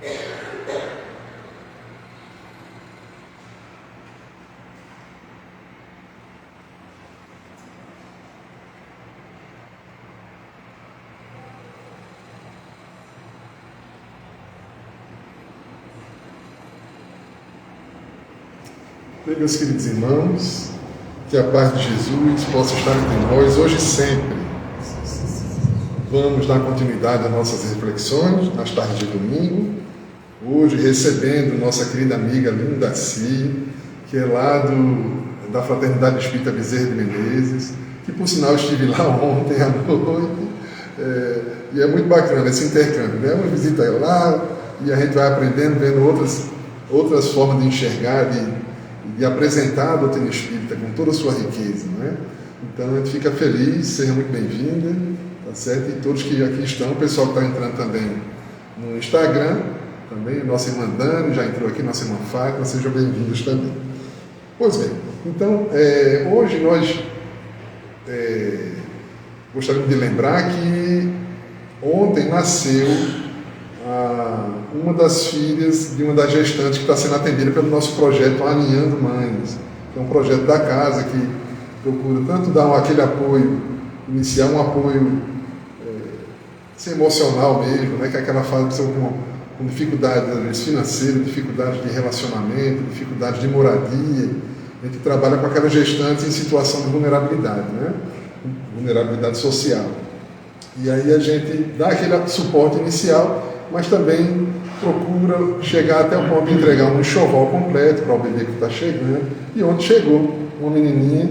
Bem, meus queridos irmãos, que a paz de Jesus possa estar entre nós hoje e sempre. Vamos dar continuidade às nossas reflexões nas tardes de domingo, hoje recebendo nossa querida amiga Linda Si, que é lá da Fraternidade Espírita Bezerra de Menezes, que por sinal estive lá ontem à noite, e é muito bacana esse intercâmbio, né? Uma visita lá e a gente vai aprendendo, vendo outras formas de enxergar, de apresentar a doutrina espírita com toda a sua riqueza, né? Então a gente fica feliz, seja muito bem-vinda, tá certo? E todos que aqui estão, o pessoal que está entrando também no Instagram, também, nossa irmã Dani já entrou aqui, nossa irmã Fátima, sejam bem-vindos também. Pois bem, então hoje nós gostaríamos de lembrar que ontem nasceu uma das filhas de uma das gestantes que está sendo atendida pelo nosso projeto Aninhando Mães, que é um projeto da casa que procura tanto dar aquele apoio inicial, um apoio emocional mesmo, né, que é aquela fase de com dificuldades financeiras, dificuldades de relacionamento, dificuldades de moradia. A gente trabalha com aquelas gestantes em situação de vulnerabilidade, né, vulnerabilidade social. E aí a gente dá aquele suporte inicial, mas também procura chegar até o ponto de entregar um enxoval completo para o bebê que está chegando. E ontem chegou uma menininha,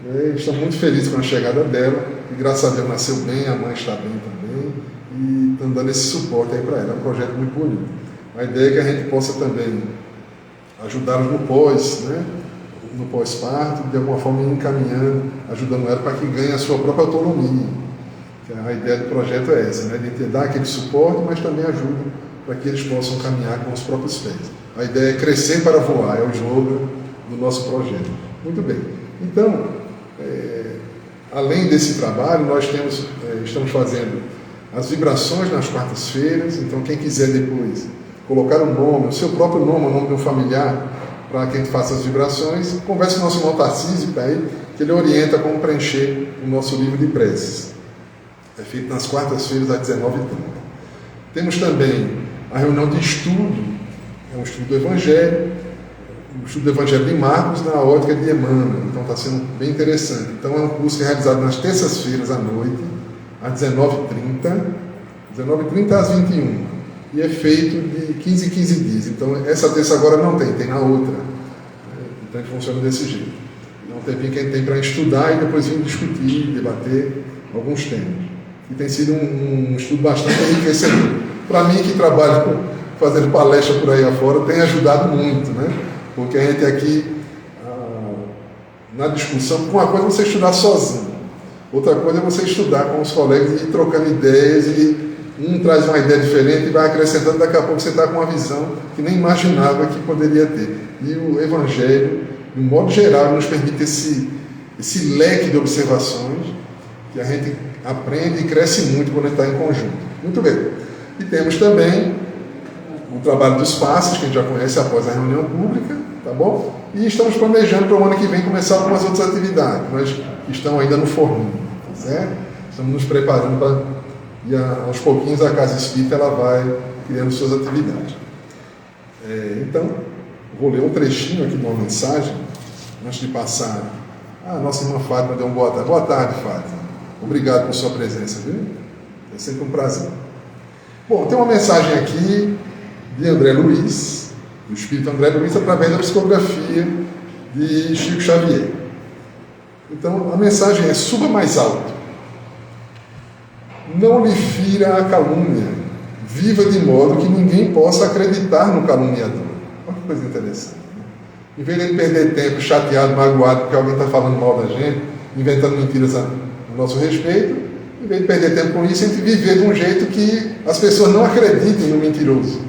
né? Estamos muito felizes com a chegada dela, e graças a Deus nasceu bem, a mãe está bem também, e estamos dando esse suporte aí para ela. É um projeto muito bonito. A ideia é que a gente possa também ajudá-los no pós, né? No pós-parto, de alguma forma encaminhando, ajudando ela para que ganhe a sua própria autonomia. A ideia do projeto é essa, né? De dar aquele suporte, mas também ajuda para que eles possam caminhar com os próprios pés. A ideia é crescer para voar, é o slogan do nosso projeto. Muito bem. Então, além desse trabalho, nós estamos fazendo as vibrações nas quartas-feiras. Então, quem quiser depois colocar um nome, o seu próprio nome, o nome de um familiar, para que a gente faça as vibrações, converse com o nosso irmão Tarcísio, que ele orienta como preencher o nosso livro de preces. É feito nas quartas-feiras às 19h30. Temos também a reunião de estudo, é um estudo do Evangelho, o estudo do Evangelho de Marcos na ótica de Emmanuel. Então está sendo bem interessante. Então é um curso que é realizado nas terças-feiras à noite, às 19h30 às 21h. E é feito de 15 em 15 dias. Então essa terça agora não tem na outra. Então a gente funciona desse jeito. É um tempinho que a gente tem para estudar e depois vir discutir, debater alguns temas. E tem sido um estudo bastante enriquecedor. Para mim, que trabalho fazendo palestra por aí afora, tem ajudado muito, né? Porque a gente aqui, na discussão, uma coisa é você estudar sozinho, outra coisa é você estudar com os colegas e ir trocando ideias, e um traz uma ideia diferente e vai acrescentando, daqui a pouco você está com uma visão que nem imaginava que poderia ter. E o Evangelho, de um modo geral, nos permite esse leque de observações que a gente aprende e cresce muito quando está em conjunto. Muito bem. E temos também o trabalho dos passes, que a gente já conhece após a reunião pública, tá bom? E estamos planejando para o ano que vem começar algumas outras atividades, mas que estão ainda no forninho, tá certo? Estamos nos preparando para, e aos pouquinhos a Casa Espírita ela vai criando suas atividades. Então, vou ler um trechinho aqui de uma mensagem, antes de passar. Nossa irmã Fátima deu uma boa tarde. Boa tarde, Fátima. Obrigado por sua presença, viu? É sempre um prazer. Bom, tem uma mensagem aqui de André Luiz, do Espírito André Luiz, através da psicografia de Chico Xavier. Então, a mensagem é: suba mais alto. Não lhe fira a calúnia. Viva de modo que ninguém possa acreditar no caluniador. Olha que coisa interessante. Em vez de perder tempo chateado, magoado, porque alguém está falando mal da gente, inventando mentiras a nosso respeito, em vez de perder tempo com isso, a gente viver de um jeito que as pessoas não acreditem no mentiroso.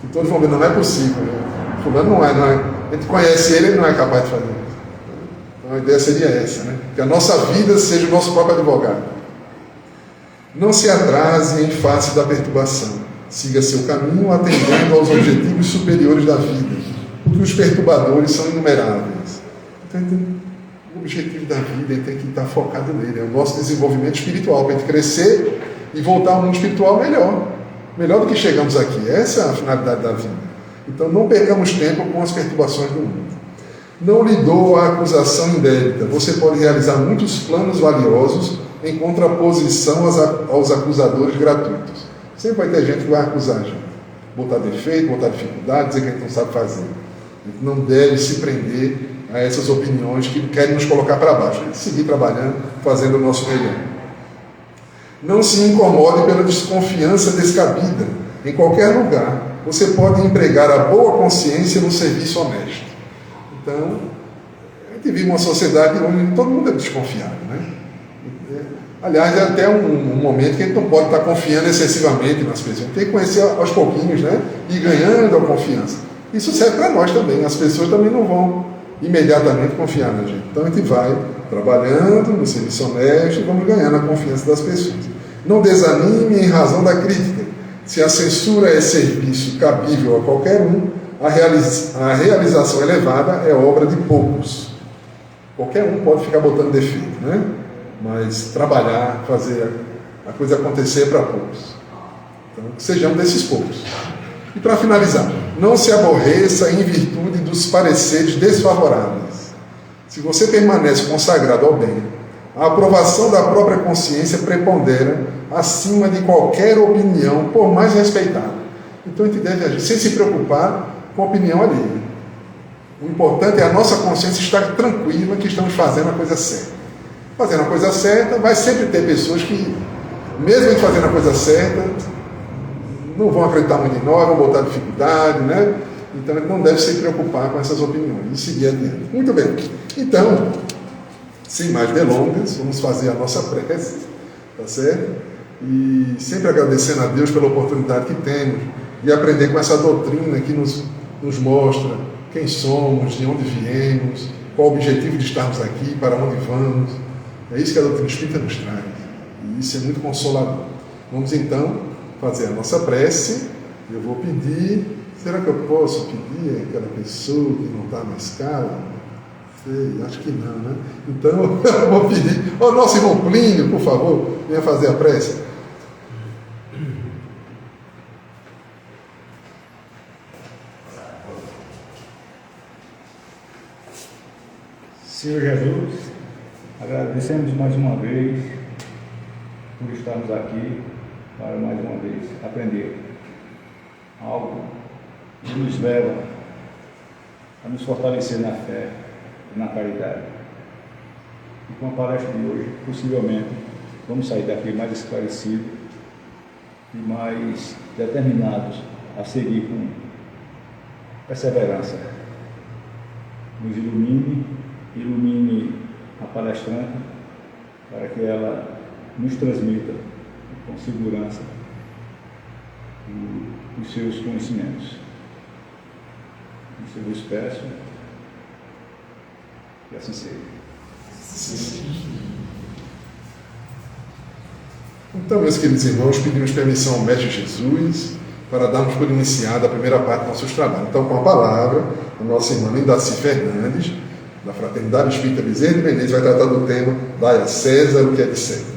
E todos vão ver, não é possível. Fulano não é. A gente conhece ele não é capaz de fazer isso. Então a ideia seria essa, né? Que a nossa vida seja o nosso próprio advogado. Não se atrase em face da perturbação. Siga seu caminho, atendendo aos objetivos superiores da vida, porque os perturbadores são inumeráveis. Então, o objetivo da vida tem que estar focado nele, é o nosso desenvolvimento espiritual, para a gente crescer e voltar ao mundo espiritual melhor do que chegamos aqui. Essa é a finalidade da vida. Então, não percamos tempo com as perturbações do mundo. Não lhe dou a acusação indébita. Você pode realizar muitos planos valiosos em contraposição aos acusadores gratuitos. Sempre vai ter gente que vai acusar a gente, botar defeito, botar dificuldade, dizer que a gente não sabe fazer. A gente não deve se prender a essas opiniões que querem nos colocar para baixo. A gente seguir trabalhando, fazendo o nosso melhor. Não se incomode pela desconfiança descabida. Em qualquer lugar, você pode empregar a boa consciência no serviço honesto. Então, a gente vive uma sociedade onde todo mundo é desconfiado, né? Aliás, é até um momento que a gente não pode estar confiando excessivamente nas pessoas. A gente tem que conhecer aos pouquinhos, né? E ganhando a confiança. Isso serve para nós também. As pessoas também não vão imediatamente confiar na gente. Então, a gente vai trabalhando no serviço honesto e vamos ganhando a confiança das pessoas. Não desanime em razão da crítica. Se a censura é serviço cabível a qualquer um, a realização elevada é obra de poucos. Qualquer um pode ficar botando defeito, né? Mas trabalhar, fazer a coisa acontecer é para poucos. Então, sejamos desses poucos. E para finalizar, não se aborreça em virtude dos pareceres desfavoráveis. Se você permanece consagrado ao bem, a aprovação da própria consciência prepondera acima de qualquer opinião, por mais respeitada. Então a gente deve agir sem se preocupar com a opinião alheia. O importante é a nossa consciência estar tranquila que estamos fazendo a coisa certa. Fazendo a coisa certa, vai sempre ter pessoas que, mesmo fazendo a coisa certa, não vão acreditar muito em nós, vão botar dificuldade, né? Então ele não deve se preocupar com essas opiniões e seguir adiante. Muito bem. Então, sem mais delongas, vamos fazer a nossa prece, tá certo? E sempre agradecendo a Deus pela oportunidade que temos de aprender com essa doutrina que nos mostra quem somos, de onde viemos, qual o objetivo de estarmos aqui, para onde vamos. É isso que a doutrina espírita nos traz. E isso é muito consolador. Vamos então fazer a nossa prece. Eu vou pedir, será que eu posso pedir àquela pessoa que não está na escala? Sei, acho que não, né? Então eu vou pedir, nosso irmão Plínio, por favor, venha fazer a prece. Senhor Jesus, agradecemos mais uma vez por estarmos aqui para mais uma vez aprender algo que nos leva a nos fortalecer na fé e na caridade. E com a palestra de hoje, possivelmente, vamos sair daqui mais esclarecidos e mais determinados a seguir com perseverança. Nos ilumine a palestrante para que ela nos transmita com segurança os seus conhecimentos. Isso eu vos peço que assim seja. Sim. Então, meus queridos irmãos, pedimos permissão ao Mestre Jesus para darmos por iniciada a primeira parte dos nossos trabalhos. Então, com a palavra, a nossa irmã Lindaci Fernandes, da Fraternidade Espírita Bezerra de Menezes, vai tratar do tema Dai a César o que é de César.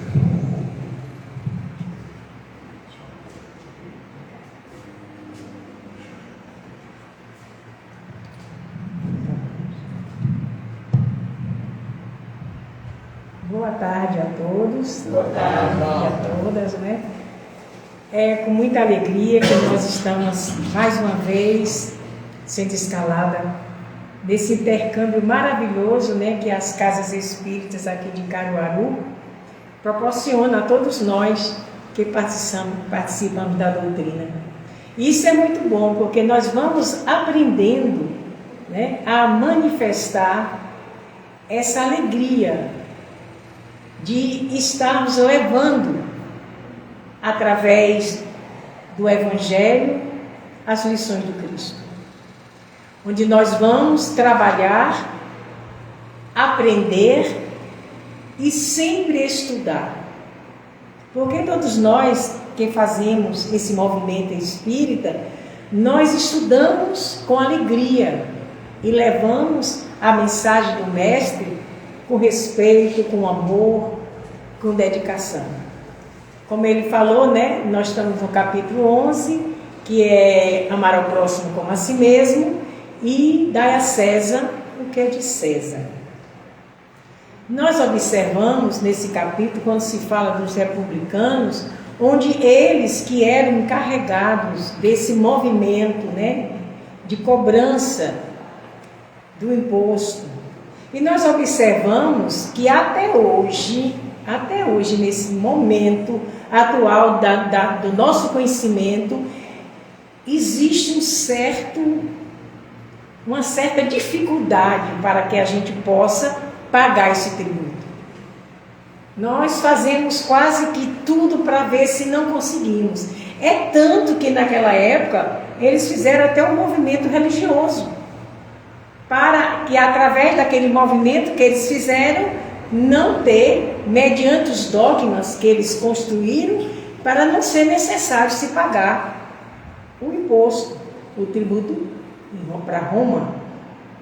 Boa tarde a todos. Boa tarde a todas, né? É com muita alegria que nós estamos mais uma vez sendo escalada nesse intercâmbio maravilhoso, né, que as casas espíritas aqui de Caruaru proporcionam a todos nós que participamos da doutrina. Isso é muito bom, porque nós vamos aprendendo, né, a manifestar essa alegria de estarmos levando, através do Evangelho, as lições do Cristo. Onde nós vamos trabalhar, aprender e sempre estudar. Porque todos nós que fazemos esse movimento espírita, nós estudamos com alegria e levamos a mensagem do Mestre com respeito, com amor, com dedicação. Como ele falou, né? Nós estamos no capítulo 11, que é amar ao próximo como a si mesmo e dar a César o que é de César. Nós observamos nesse capítulo, quando se fala dos republicanos, onde eles que eram encarregados desse movimento, né, de cobrança do imposto. E nós observamos que até hoje, nesse momento atual do nosso conhecimento, existe uma certa dificuldade para que a gente possa pagar esse tributo. Nós fazemos quase que tudo para ver se não conseguimos. É tanto que naquela época eles fizeram até um movimento religioso, para que através daquele movimento que eles fizeram, não ter, mediante os dogmas que eles construíram, para não ser necessário se pagar o imposto, o tributo para Roma.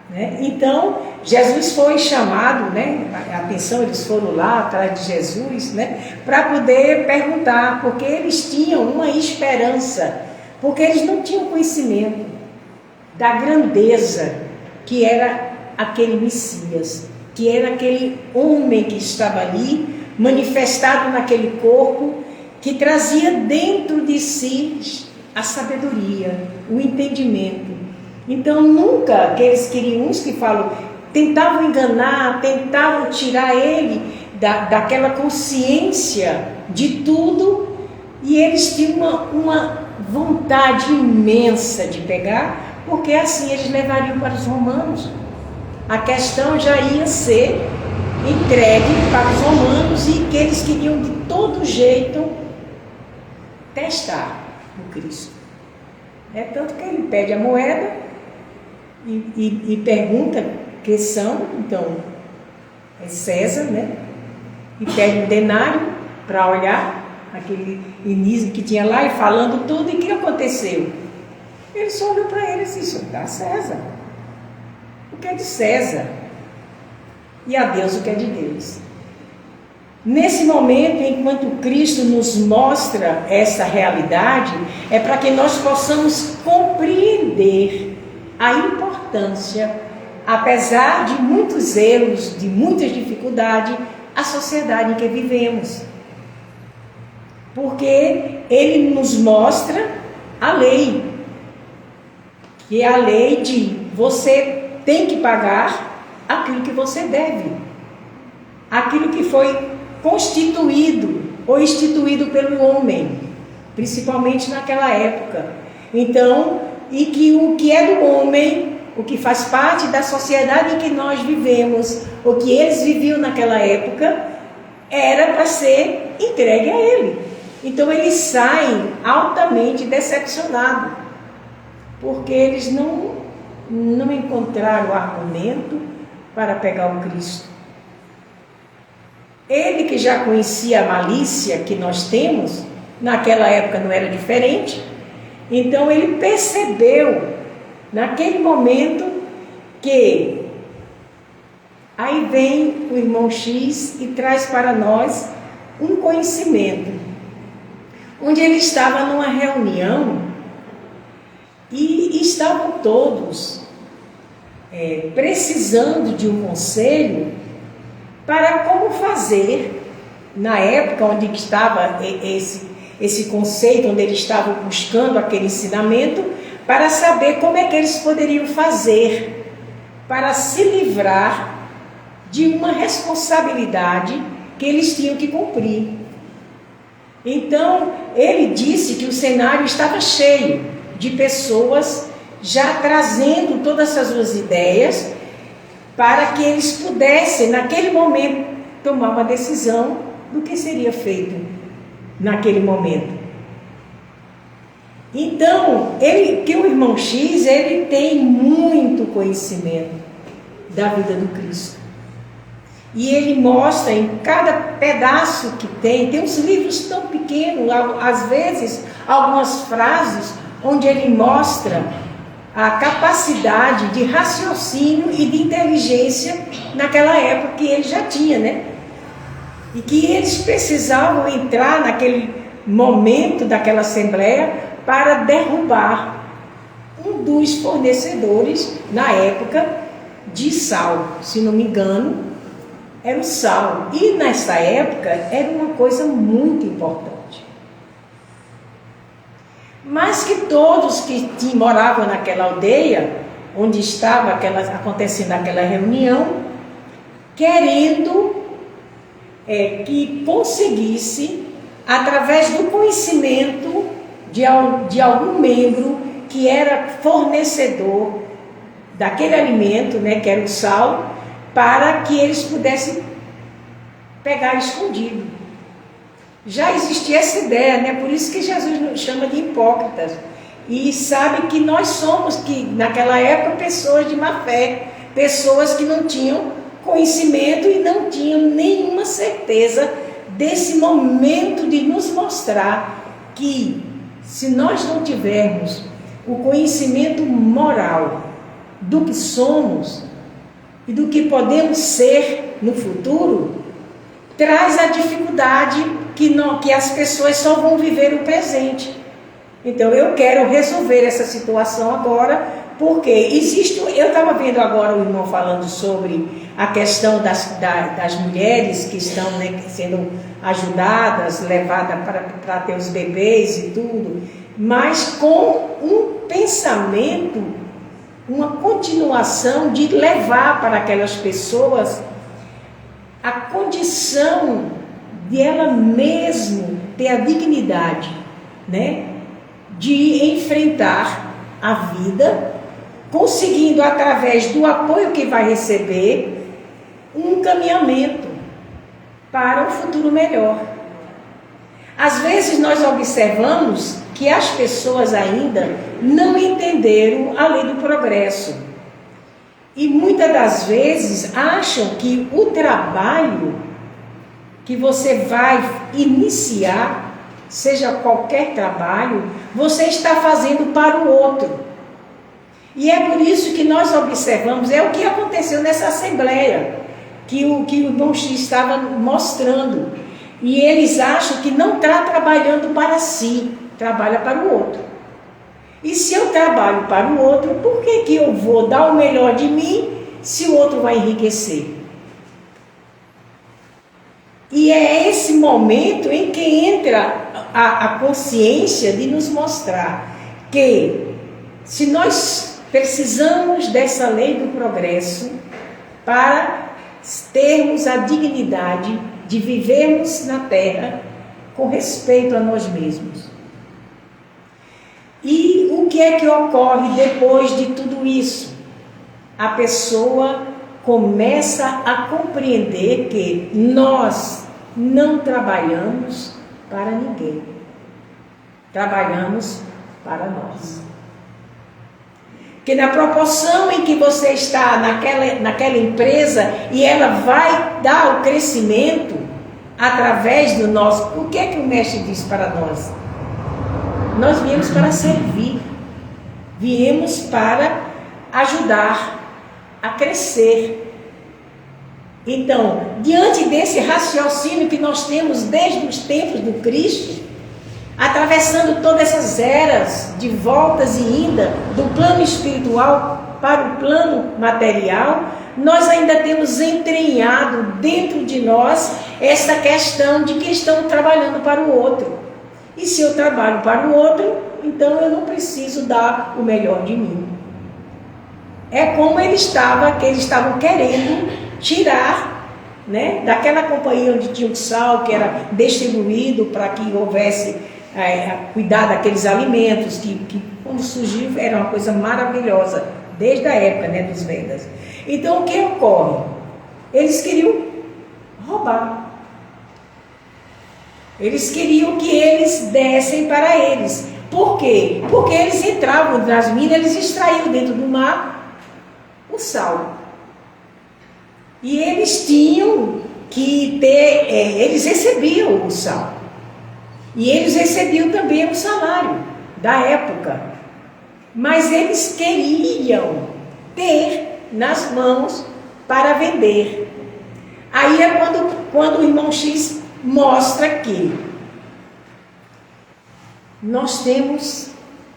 Né? Então, Jesus foi chamado, né? Atenção, eles foram lá atrás de Jesus, né? Para poder perguntar, porque eles tinham uma esperança, porque eles não tinham conhecimento da grandeza que era aquele Messias, que era aquele homem que estava ali, manifestado naquele corpo, que trazia dentro de si a sabedoria, o entendimento. Então nunca aqueles queriam, uns que falam, tentavam enganar, tentavam tirar ele daquela consciência de tudo, e eles tinham uma vontade imensa de pegar, porque assim eles levariam para os romanos. A questão já ia ser entregue para os romanos, e que eles queriam de todo jeito testar o Cristo. É tanto que ele pede a moeda e pergunta que são, então, é César, né? E pede um denário para olhar aquele início que tinha lá e falando tudo. E o que aconteceu? Ele só olhou para ele e disse: dá César o que é de César, e a Deus o que é de Deus. Nesse momento, enquanto Cristo nos mostra essa realidade, é para que nós possamos compreender a importância, apesar de muitos erros, de muitas dificuldades, a sociedade em que vivemos. Porque ele nos mostra a lei, que é a lei de você tem que pagar aquilo que você deve, aquilo que foi constituído ou instituído pelo homem, principalmente naquela época. Então, e que o que é do homem, o que faz parte da sociedade em que nós vivemos, o que eles viviam naquela época, era para ser entregue a ele. Então eles saem altamente decepcionados, porque eles não encontraram argumento para pegar o Cristo. Ele, que já conhecia a malícia que nós temos, naquela época não era diferente, então ele percebeu naquele momento que aí vem o irmão X e traz para nós um conhecimento, onde ele estava numa reunião e estavam todos precisando de um conselho para como fazer, na época onde estava esse conceito, onde eles estavam buscando aquele ensinamento, para saber como é que eles poderiam fazer para se livrar de uma responsabilidade que eles tinham que cumprir. Então, ele disse que o cenário estava cheio de pessoas já trazendo todas as suas ideias para que eles pudessem, naquele momento, tomar uma decisão do que seria feito naquele momento. Então, que o irmão X, ele tem muito conhecimento da vida do Cristo. E ele mostra em cada pedaço que tem uns livros tão pequenos, às vezes algumas frases, onde ele mostra a capacidade de raciocínio e de inteligência naquela época que ele já tinha, né? E que eles precisavam entrar naquele momento daquela assembleia para derrubar um dos fornecedores na época de sal, se não me engano, era o sal. E nessa época era uma coisa muito importante. Mas que todos que moravam naquela aldeia, onde estava acontecendo aquela reunião, querendo que conseguisse, através do conhecimento de algum membro que era fornecedor daquele alimento, né, que era o sal, para que eles pudessem pegar escondido. Já existia essa ideia, né? Por isso que Jesus nos chama de hipócritas. E sabe que nós somos, que naquela época, pessoas de má fé, pessoas que não tinham conhecimento e não tinham nenhuma certeza desse momento de nos mostrar que, se nós não tivermos o conhecimento moral do que somos e do que podemos ser no futuro, traz a dificuldade que as pessoas só vão viver o presente. Então eu quero resolver essa situação agora, porque eu estava vendo agora o irmão falando sobre a questão das mulheres que estão, né, sendo ajudadas, levadas para ter os bebês e tudo, mas com um pensamento, uma continuação de levar para aquelas pessoas a condição de ela mesmo ter a dignidade, né, de enfrentar a vida, conseguindo, através do apoio que vai receber, um encaminhamento para um futuro melhor. Às vezes nós observamos que as pessoas ainda não entenderam a lei do progresso. E muitas das vezes acham que o trabalho que você vai iniciar, seja qualquer trabalho, você está fazendo para o outro. E é por isso que nós observamos, é o que aconteceu nessa assembleia, que o irmão X estava mostrando. E eles acham que não está trabalhando para si, trabalha para o outro. E se eu trabalho para o outro, por que eu vou dar o melhor de mim se o outro vai enriquecer? E é esse momento em que entra a consciência de nos mostrar que, se nós precisamos dessa lei do progresso para termos a dignidade de vivermos na terra com respeito a nós mesmos. E o que é que ocorre depois de tudo isso? A pessoa começa a compreender que nós não trabalhamos para ninguém. Trabalhamos para nós. Que na proporção em que você está naquela empresa e ela vai dar o crescimento através do nosso... O que é que o mestre diz para nós? Nós viemos para servir, viemos para ajudar a crescer. Então, diante desse raciocínio que nós temos desde os tempos do Cristo, atravessando todas essas eras de voltas e ida do plano espiritual para o plano material, nós ainda temos entranhado dentro de nós essa questão de que estamos trabalhando para o outro. E se eu trabalho para o outro, então eu não preciso dar o melhor de mim. É como que eles estavam querendo tirar, né, daquela companhia onde tinha o sal, que era distribuído para que houvesse cuidar daqueles alimentos, que quando surgiu era uma coisa maravilhosa, desde a época, né, dos Vedas. Então o que ocorre? Eles queriam roubar. Eles queriam que eles dessem para eles. Por quê? Porque eles entravam nas minas, eles extraíam dentro do mar o sal. E eles tinham que ter, eles recebiam o sal. E eles recebiam também o salário da época. Mas eles queriam ter nas mãos para vender. Aí é quando o irmão X mostra que nós temos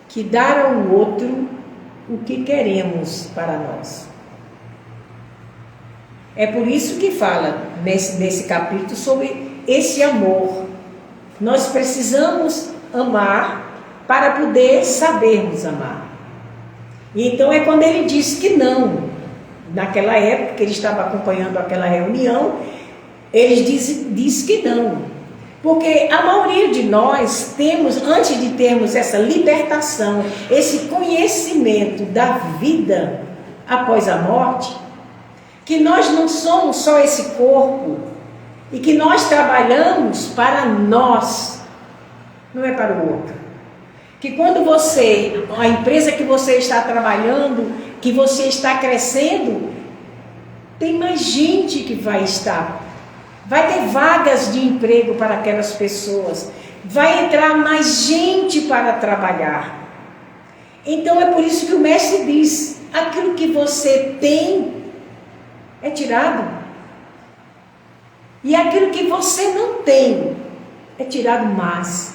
que dar ao outro o que queremos para nós. É por isso que fala nesse capítulo sobre esse amor. Nós precisamos amar para poder sabermos amar. E então é quando ele diz que não. Naquela época que ele estava acompanhando aquela reunião, ele diz que não. Porque a maioria de nós temos, antes de termos essa libertação, esse conhecimento da vida após a morte, que nós não somos só esse corpo e que nós trabalhamos para nós, não é para o outro. Que quando a empresa que você está trabalhando, que você está crescendo, tem mais gente que vai ter vagas de emprego para aquelas pessoas, vai entrar mais gente para trabalhar. Então é por isso que o mestre diz, aquilo que você tem é tirado. E aquilo que você não tem é tirado mais.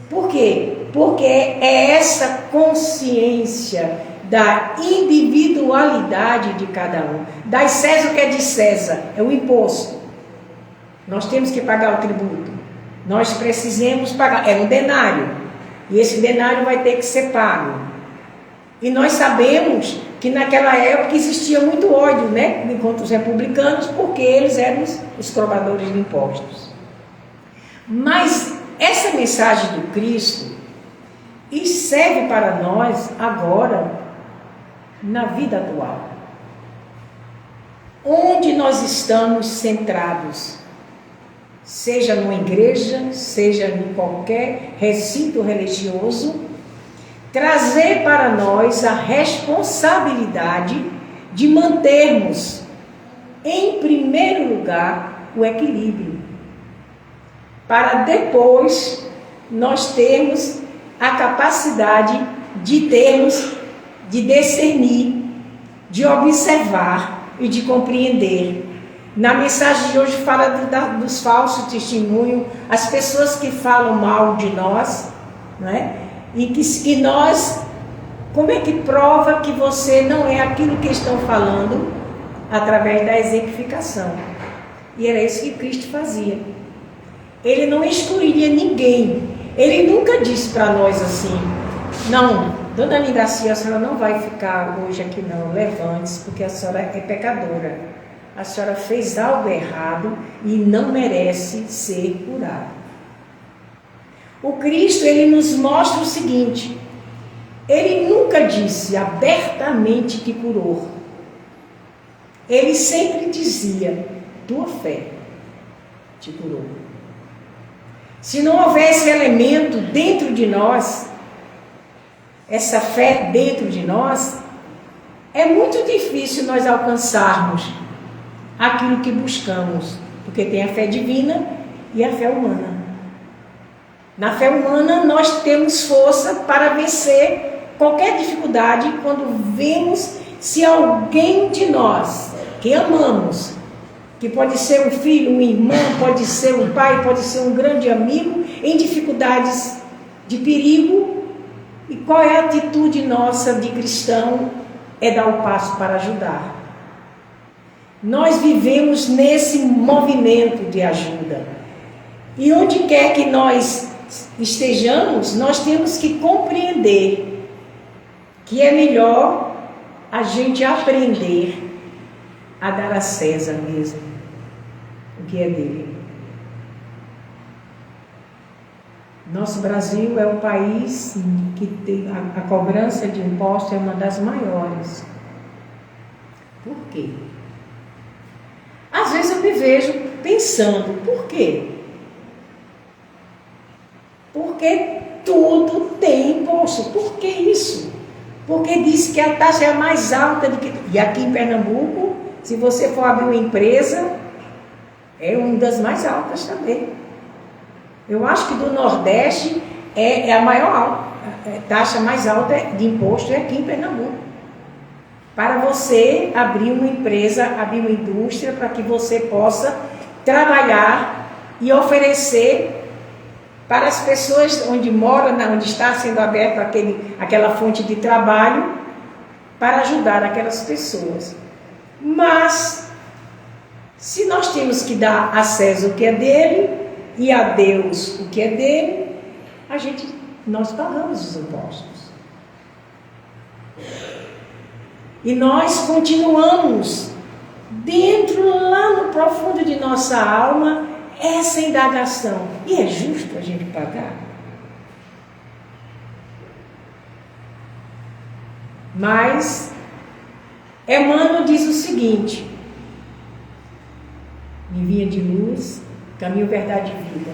Por quê? Porque é essa consciência da individualidade de cada um. Dai César o que é de César, é o imposto. Nós temos que pagar o tributo. Nós precisamos pagar, é um denário. E esse denário vai ter que ser pago. E nós sabemos que naquela época existia muito ódio, né, contra os republicanos, porque eles eram os cobradores de impostos. Mas essa mensagem do Cristo serve para nós agora, na vida atual. Onde nós estamos centrados, seja numa igreja, seja em qualquer recinto religioso, trazer para nós a responsabilidade de mantermos, em primeiro lugar, o equilíbrio, para depois nós termos a capacidade de discernir, de observar e de compreender. Na mensagem de hoje fala dos falsos testemunhos, as pessoas que falam mal de nós, né? E que nós, como é que prova que você não é aquilo que estão falando? Através da exemplificação. E era isso que Cristo fazia. Ele não excluía ninguém. Ele nunca disse para nós assim, não, Dona Lindacia, a senhora não vai ficar hoje aqui não, levante-se, porque a senhora é pecadora. A senhora fez algo errado e não merece ser curada. O Cristo, ele nos mostra o seguinte, ele nunca disse abertamente que curou. Ele sempre dizia, tua fé te curou. Se não houvesse elemento dentro de nós, essa fé dentro de nós, é muito difícil nós alcançarmos aquilo que buscamos, porque tem a fé divina e a fé humana. Na fé humana nós temos força para vencer qualquer dificuldade quando vemos se alguém de nós que amamos, que pode ser um filho, um irmão, pode ser um pai, pode ser um grande amigo, em dificuldades de perigo, e qual é a atitude nossa de cristão? É dar o passo para ajudar. Nós vivemos nesse movimento de ajuda. E onde quer que nós estejamos, nós temos que compreender que é melhor a gente aprender a dar a César mesmo o que é dele. Nosso Brasil é o país que tem a cobrança de impostos é uma das maiores. Por quê? Às vezes eu me vejo pensando, por quê? Porque tudo tem imposto. Por que isso? Porque diz que a taxa é a mais alta do que... E aqui em Pernambuco se você for abrir uma empresa, é uma das mais altas também. Eu acho que do Nordeste é a maior taxa mais alta de imposto é aqui em Pernambuco. Para você abrir uma empresa, abrir uma indústria, para que você possa trabalhar e oferecer para as pessoas onde mora, onde está sendo aberto aquela fonte de trabalho, para ajudar aquelas pessoas. Mas, se nós temos que dar a César o que é dele e a Deus o que é dele, nós pagamos os impostos. E nós continuamos dentro, lá no profundo de nossa alma, essa indagação. E é justo a gente pagar? Mas Emmanuel diz o seguinte: vinha de luz, caminho, verdade e vida.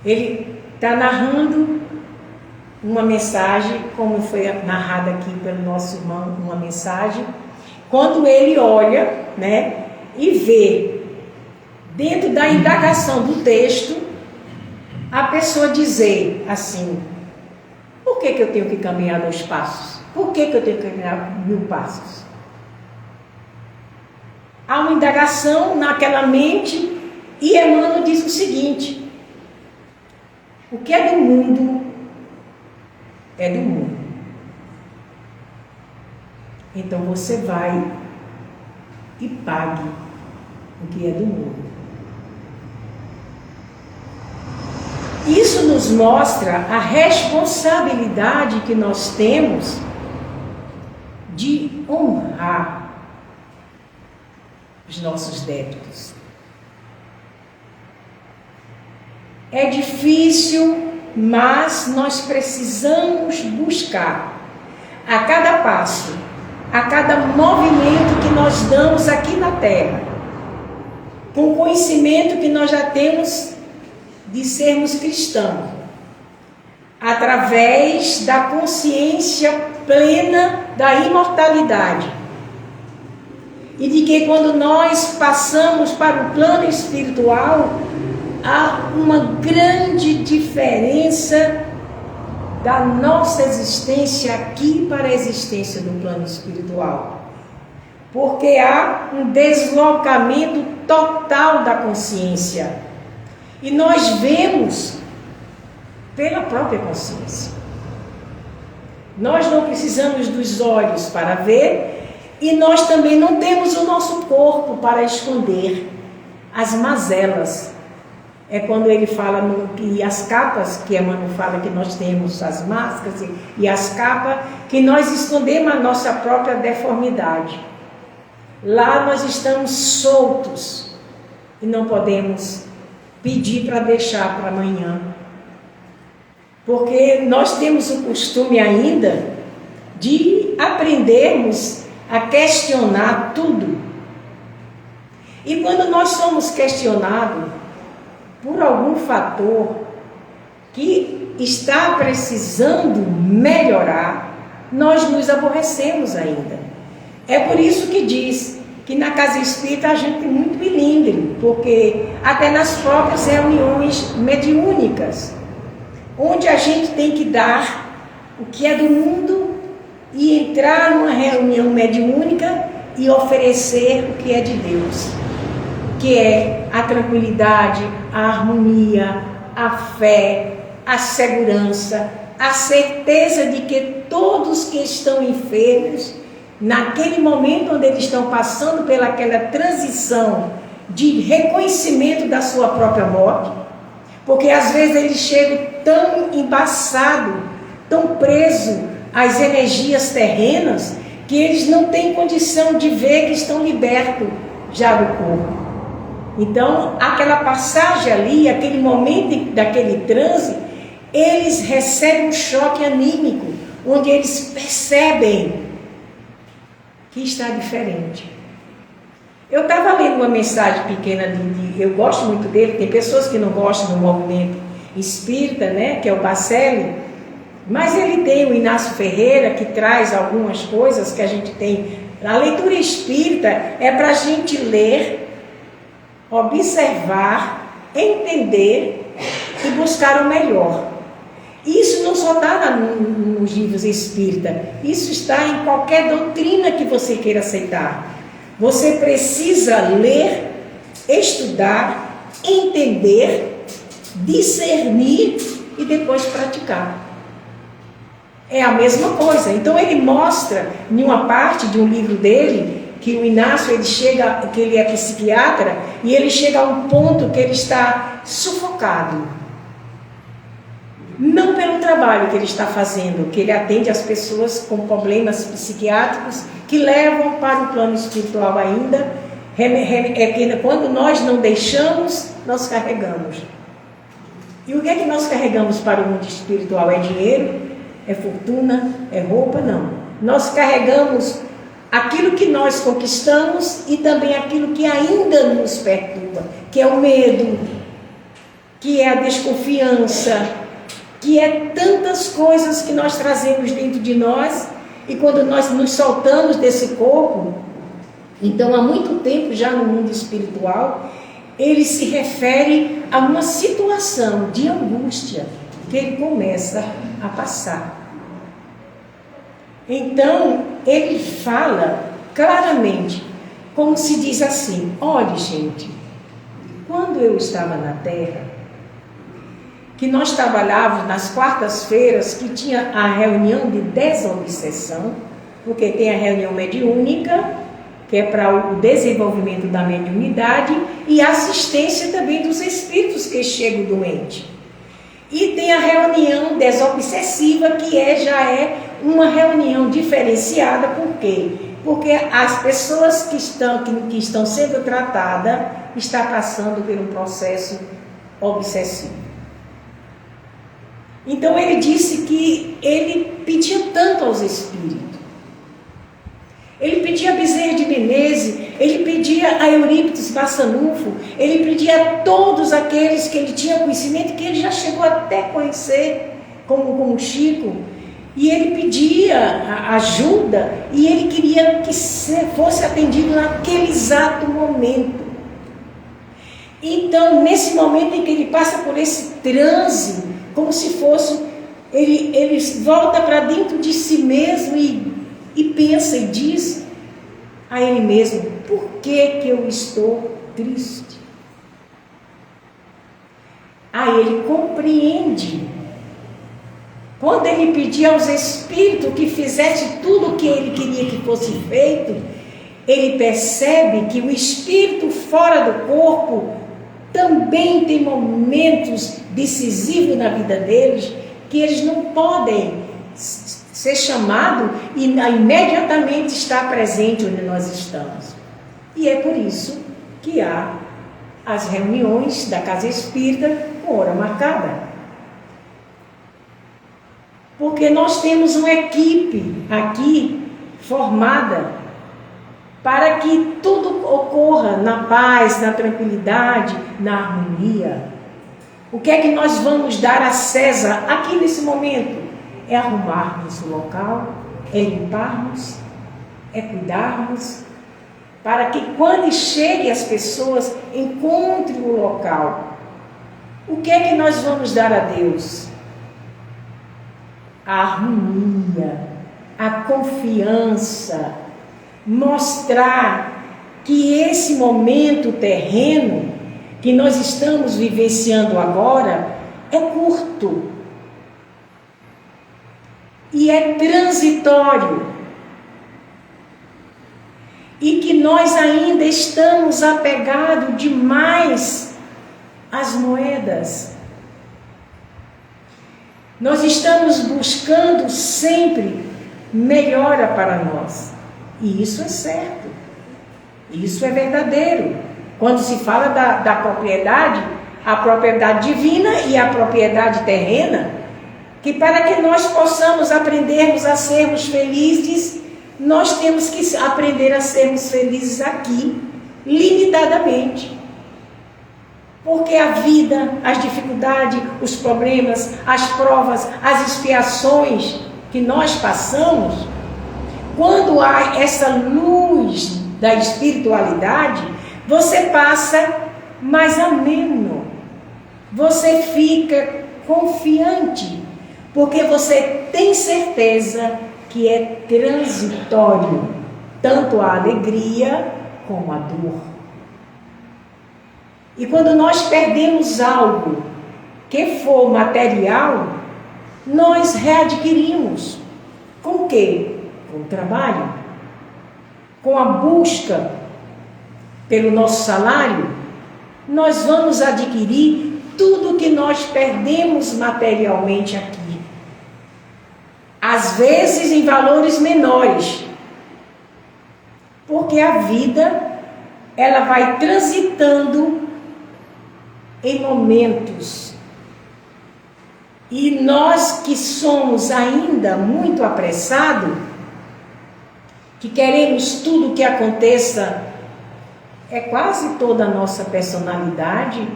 Ele está narrando uma mensagem, como foi narrada aqui pelo nosso irmão, uma mensagem, quando ele olha, né, e vê, dentro da indagação do texto, a pessoa dizer assim: por que eu tenho que caminhar 2 passos? Por que eu tenho que caminhar 1000 passos? Há uma indagação naquela mente, e Emmanuel diz o seguinte: o que é do mundo é do mundo. Então você vai e pague o que é do mundo. Isso nos mostra a responsabilidade que nós temos de honrar os nossos débitos. É difícil, mas nós precisamos buscar a cada passo, a cada movimento que nós damos aqui na Terra, com o conhecimento que nós já temos de sermos cristãos, através da consciência plena da imortalidade, e de que quando nós passamos para o plano espiritual, há uma grande diferença da nossa existência aqui para a existência do plano espiritual, porque há um deslocamento total da consciência, e nós vemos pela própria consciência. Nós não precisamos dos olhos para ver, e nós também não temos o nosso corpo para esconder as mazelas. É quando ele fala que as capas, que Emmanuel fala que nós temos as máscaras e as capas, que nós escondemos a nossa própria deformidade. Lá nós estamos soltos e não podemos pedir para deixar para amanhã. Porque nós temos o costume ainda de aprendermos a questionar tudo. E quando nós somos questionados por algum fator que está precisando melhorar, nós nos aborrecemos ainda. É por isso que diz que na casa espírita a gente é muito bilíngue, porque até nas próprias reuniões mediúnicas, onde a gente tem que dar o que é do mundo e entrar numa reunião mediúnica e oferecer o que é de Deus, que é a tranquilidade, a harmonia, a fé, a segurança, a certeza de que todos que estão enfermos, naquele momento onde eles estão passando pelaquela transição de reconhecimento da sua própria morte, porque às vezes eles chegam tão embaçados, tão presos às energias terrenas, que eles não têm condição de ver que estão libertos já do corpo. Então, aquela passagem ali, aquele momento daquele transe, eles recebem um choque anímico, onde eles percebem que está diferente. Eu estava lendo uma mensagem pequena, eu gosto muito dele, tem pessoas que não gostam do movimento espírita, né, que é o Bacelli, mas ele tem o Inácio Ferreira, que traz algumas coisas que a gente tem A leitura espírita é para a gente ler, observar, entender e buscar o melhor. Isso não só está nos livros espíritas, isso está em qualquer doutrina que você queira aceitar. Você precisa ler, estudar, entender, discernir e depois praticar. É a mesma coisa. Então ele mostra em uma parte de um livro dele que o Inácio, ele chega, que ele é psiquiatra, e ele chega a um ponto que ele está sufocado. Não pelo trabalho que ele está fazendo, que ele atende as pessoas com problemas psiquiátricos que levam para o plano espiritual ainda. É que quando nós não deixamos, nós carregamos. E o que é que nós carregamos para o mundo espiritual? É dinheiro? É fortuna? É roupa? Não. Nós carregamos aquilo que nós conquistamos e também aquilo que ainda nos perturba, que é o medo, que é a desconfiança, que é tantas coisas que nós trazemos dentro de nós, e quando nós nos soltamos desse corpo, então há muito tempo já no mundo espiritual, ele se refere a uma situação de angústia que ele começa a passar. Então, ele fala claramente, como se diz assim: olhe, gente, quando eu estava na Terra, que nós trabalhávamos nas quartas-feiras, que tinha a reunião de desobsessão, porque tem a reunião mediúnica, que é para o desenvolvimento da mediunidade, e a assistência também dos espíritos que chegam doentes. E tem a reunião desobsessiva, que já é uma reunião diferenciada. Por quê? Porque as pessoas que estão sendo tratadas estão passando por um processo obsessivo. Então ele disse que ele pedia tanto aos espíritos. Ele pedia a Bezerra de Menezes, ele pedia a Eurípides Bassanufo, ele pedia a todos aqueles que ele tinha conhecimento, que ele já chegou até conhecer, como Chico. E ele pedia ajuda e ele queria que fosse atendido naquele exato momento. Então, nesse momento em que ele passa por esse transe, como se fosse, ele volta para dentro de si mesmo e pensa e diz a ele mesmo: por que eu estou triste? Aí ele compreende. Quando ele pedia aos espíritos que fizesse tudo o que ele queria que fosse feito, ele percebe que o espírito fora do corpo também tem momentos decisivos na vida deles, que eles não podem ser chamados e imediatamente estar presente onde nós estamos. E é por isso que há as reuniões da Casa Espírita com hora marcada. Porque nós temos uma equipe aqui formada para que tudo ocorra na paz, na tranquilidade, na harmonia. O que é que nós vamos dar a César aqui nesse momento? É arrumarmos o local, é limparmos, é cuidarmos, para que quando cheguem as pessoas, encontrem o local. O que é que nós vamos dar a Deus? A harmonia, a confiança, mostrar que esse momento terreno que nós estamos vivenciando agora é curto e é transitório, e que nós ainda estamos apegados demais às moedas. Nós estamos buscando sempre melhora para nós. E isso é certo. Isso é verdadeiro. Quando se fala da propriedade, a propriedade divina e a propriedade terrena, que para que nós possamos aprendermos a sermos felizes, nós temos que aprender a sermos felizes aqui, limitadamente. Porque a vida, as dificuldades, os problemas, as provas, as expiações que nós passamos, quando há essa luz da espiritualidade, você passa mais ameno, você fica confiante, porque você tem certeza que é transitório, tanto a alegria como a dor. E quando nós perdemos algo que for material, nós readquirimos. Com o quê? Com o trabalho, com a busca pelo nosso salário, nós vamos adquirir tudo que nós perdemos materialmente aqui. Às vezes em valores menores, porque a vida, ela vai transitando em momentos. E nós que somos ainda muito apressados, que queremos tudo que aconteça, é quase toda a nossa personalidade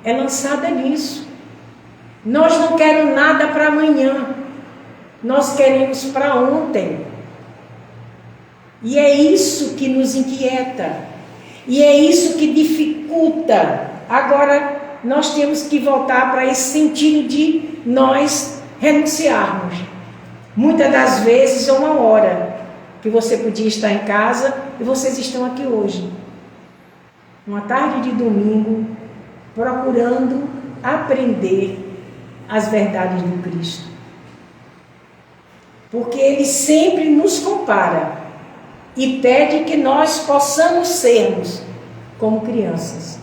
é lançada nisso. Nós não queremos nada para amanhã, nós queremos para ontem. E é isso que nos inquieta, e é isso que dificulta. Agora nós temos que voltar para esse sentido de nós renunciarmos. Muitas das vezes é uma hora que você podia estar em casa e vocês estão aqui hoje. Uma tarde de domingo, procurando aprender as verdades do Cristo. Porque Ele sempre nos compara e pede que nós possamos sermos como crianças.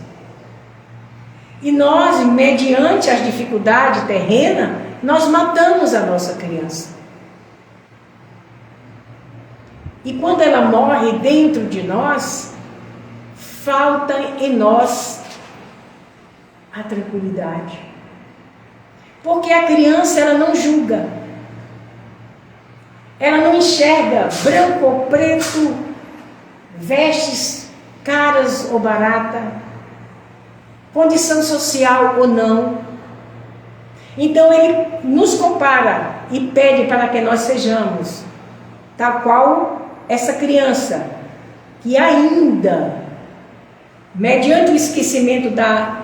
E nós, mediante as dificuldades terrenas, nós matamos a nossa criança. E quando ela morre dentro de nós, falta em nós a tranquilidade. Porque a criança, ela não julga. Ela não enxerga branco ou preto, vestes caras ou barata, condição social ou não. Então ele nos compara e pede para que nós sejamos tal qual essa criança, que ainda, mediante o esquecimento da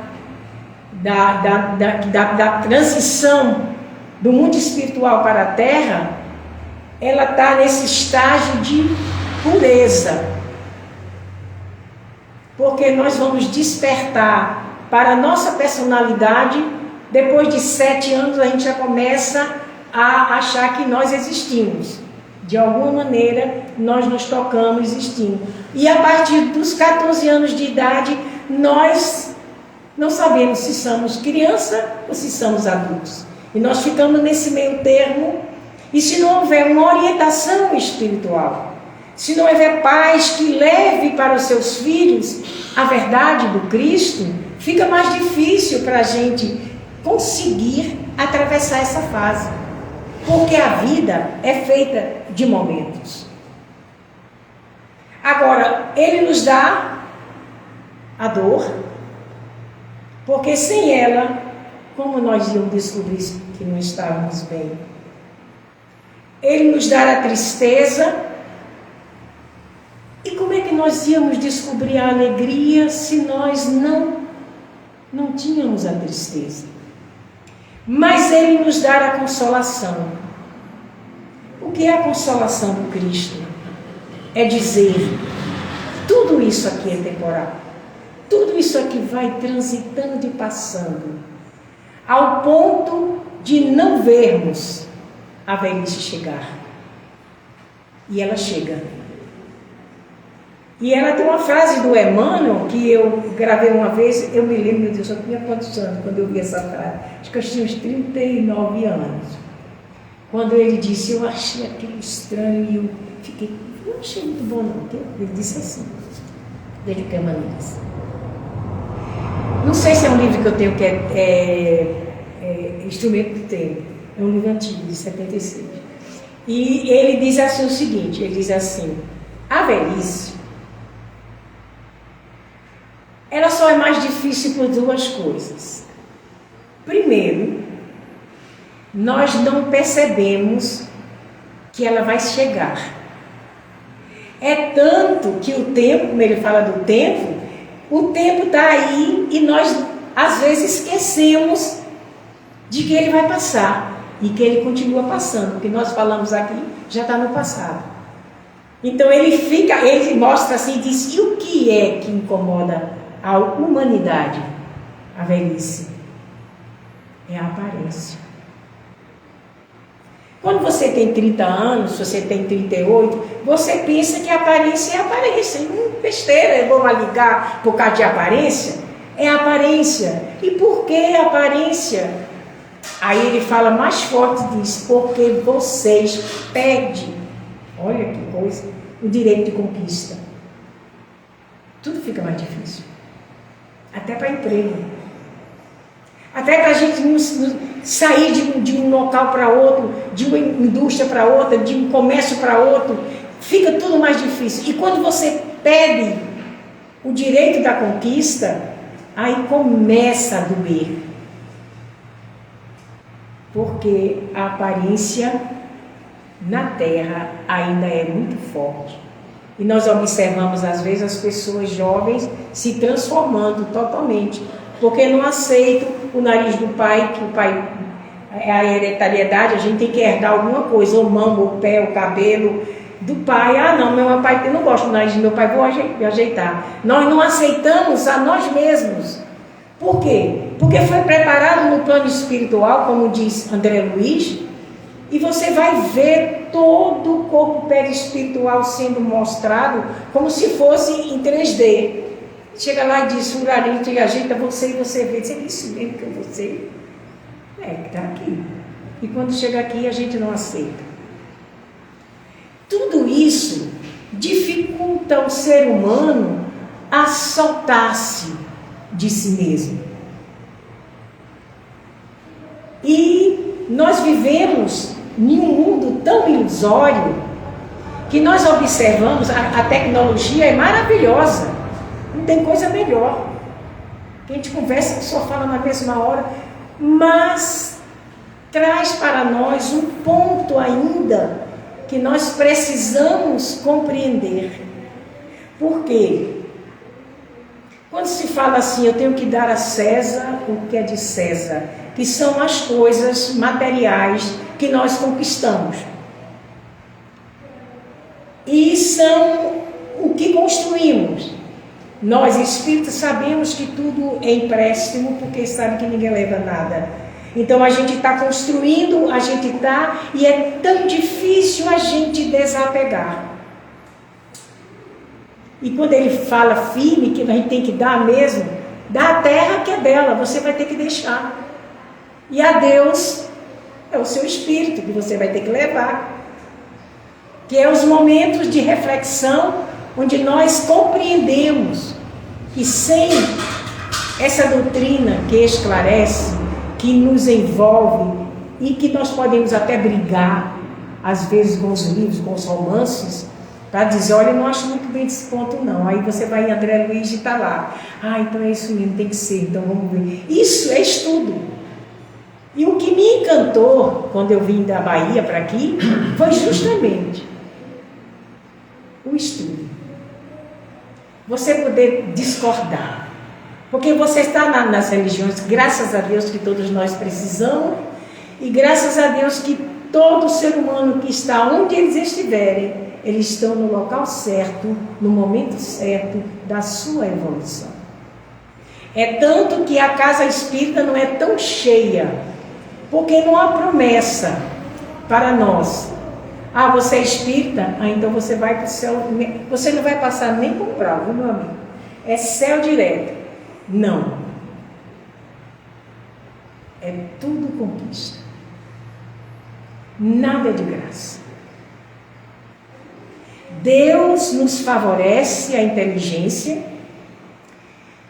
transição do mundo espiritual para a terra, ela está nesse estágio de pureza. Porque nós vamos despertar para a nossa personalidade. Depois de 7 anos a gente já começa a achar que nós existimos. De alguma maneira nós nos tocamos existindo. E a partir dos 14 anos de idade nós não sabemos se somos criança ou se somos adultos. E nós ficamos nesse meio termo. E se não houver uma orientação espiritual, se não houver pais que leve para os seus filhos a verdade do Cristo, fica mais difícil para a gente conseguir atravessar essa fase. Porque a vida é feita de momentos. Agora, Ele nos dá a dor, porque sem ela, como nós íamos descobrir que não estávamos bem? Ele nos dá a tristeza. E como é que nós íamos descobrir a alegria se nós não tínhamos a tristeza? Mas Ele nos dá a consolação. O que é a consolação do Cristo? É dizer, tudo isso aqui é temporal. Tudo isso aqui vai transitando e passando, ao ponto de não vermos a velhice chegar. E ela chega. E ela tem uma frase do Emmanuel, que eu gravei uma vez, eu me lembro, meu Deus, eu tinha quantos anos quando eu vi essa frase? Acho que eu tinha uns 39 anos. Quando ele disse, eu achei aquilo estranho, e eu fiquei, não achei muito bom não. Ele disse assim, desde que Emmanuel disse. Não sei se é um livro que eu tenho que é Instrumento do Tempo. É um livro antigo, de 76. E ele diz assim o seguinte, ele diz assim, a velhice, ela só é mais difícil por 2 coisas. Primeiro, nós não percebemos que ela vai chegar. É tanto que o tempo, como ele fala do tempo, o tempo está aí e nós às vezes esquecemos de que ele vai passar e que ele continua passando. O que nós falamos aqui já está no passado. Então ele mostra assim, diz, e o que é que incomoda a humanidade? A velhice. É a aparência. Quando você tem 30 anos, se você tem 38, você pensa que a aparência é aparência. Não besteira, eu vou lá ligar por causa de aparência. É aparência. E por que aparência? Aí ele fala mais forte, diz, porque vocês perdem, olha que coisa, o direito de conquista. Tudo fica mais difícil. Até para emprego. Até para a gente sair de um local para outro, de uma indústria para outra, de um comércio para outro, fica tudo mais difícil. E quando você perde o direito da conquista, aí começa a doer. Porque a aparência na terra ainda é muito forte. E nós observamos às vezes as pessoas jovens se transformando totalmente, porque não aceitam o nariz do pai, que o pai é a hereditariedade, a gente tem que herdar alguma coisa, ou mão, ou pé, ou cabelo do pai. Ah não, meu pai, eu não gosto do nariz do meu pai, vou ajeitar. Nós não aceitamos a nós mesmos. Por quê? Porque foi preparado no plano espiritual, como diz André Luiz, e você vai ver todo o corpo perispiritual sendo mostrado como se fosse em 3D. Chega lá e diz, Urarente, e ajeita você e você vê. Você disse mesmo que eu você? É, que está aqui. E quando chega aqui, a gente não aceita. Tudo isso dificulta o ser humano a soltar-se de si mesmo. E nós vivemos em um mundo tão ilusório que nós observamos, a tecnologia é maravilhosa, não tem coisa melhor. A gente conversa, só fala na mesma hora, mas traz para nós um ponto ainda que nós precisamos compreender. Por quê? Quando se fala assim, eu tenho que dar a César o que é de César, que são as coisas materiais que nós conquistamos. E são o que construímos. Nós, espíritos, sabemos que tudo é empréstimo, porque sabe que ninguém leva nada. Então a gente está construindo, a gente está, e é tão difícil a gente desapegar. E quando ele fala firme, que a gente tem que dar mesmo, dá a terra que é dela, você vai ter que deixar. E a Deus é o seu espírito que você vai ter que levar. Que é os momentos de reflexão onde nós compreendemos que sem essa doutrina que esclarece, que nos envolve e que nós podemos até brigar, às vezes com os livros, com os romances, para dizer, olha, eu não acho muito bem desse ponto não. Aí você vai em André Luiz e está lá. Ah, então é isso mesmo, tem que ser, então vamos ver. Isso é estudo. E o que me encantou quando eu vim da Bahia para aqui foi justamente o estudo. Você poder discordar. Porque você está nas religiões, graças a Deus que todos nós precisamos, e graças a Deus que todo ser humano que está onde eles estiverem, eles estão no local certo, no momento certo da sua evolução. É tanto que a casa espírita não é tão cheia, porque não há promessa para nós. Ah, você é espírita? Ah, então você vai para o céu. Você não vai passar nem por prova, viu, meu amigo? É céu direto. Não. É tudo conquista. Nada é de graça. Deus nos favorece a inteligência,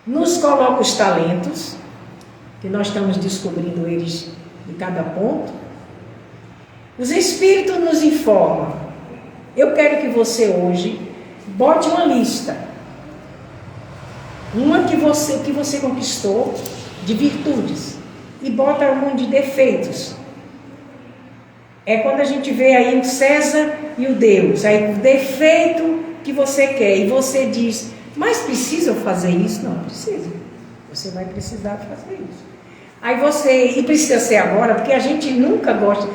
nos coloca os talentos, que nós estamos descobrindo eles de cada ponto. Os Espíritos nos informam. Eu quero que você hoje bote uma lista. Uma que você conquistou de virtudes e bota uma de defeitos. É quando a gente vê aí o César e o Deus. Aí o defeito que você quer e você diz, mas precisa eu fazer isso? Não, precisa. Você vai precisar fazer isso. Aí e precisa ser agora, porque a gente nunca gosta.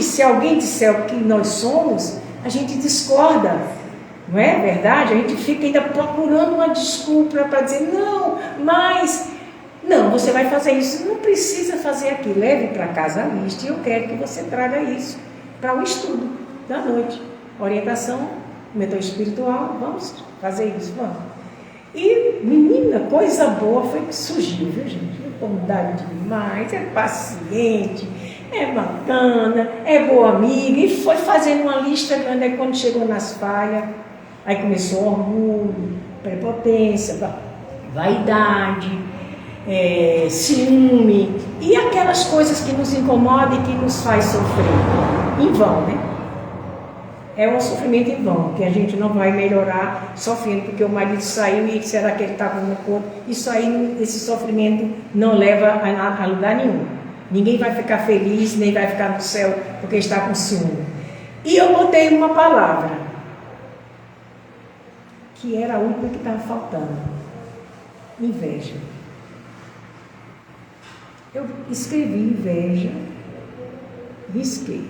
Se alguém disser o que nós somos, a gente discorda. Não é verdade? A gente fica ainda procurando uma desculpa para dizer, não, mas... Não, você vai fazer isso, não precisa fazer aqui. Leve para casa a lista e eu quero que você traga isso para o estudo da noite. Orientação, mentor espiritual, vamos fazer isso, vamos. E, menina, coisa boa foi que surgiu, viu, gente? Bondade demais, é paciente, é bacana, é boa amiga. E foi fazendo uma lista grande. Aí quando chegou nas falhas, aí começou orgulho, prepotência, vaidade, ciúme e aquelas coisas que nos incomodam e que nos faz sofrer em vão, né? É um sofrimento em vão, que a gente não vai melhorar sofrendo porque o marido saiu e será que ele estava no corpo? Isso aí, esse sofrimento não leva a lugar nenhum. Ninguém vai ficar feliz, nem vai ficar no céu porque está com ciúme. E eu botei uma palavra que era a única que estava faltando: inveja. Eu escrevi inveja, risquei.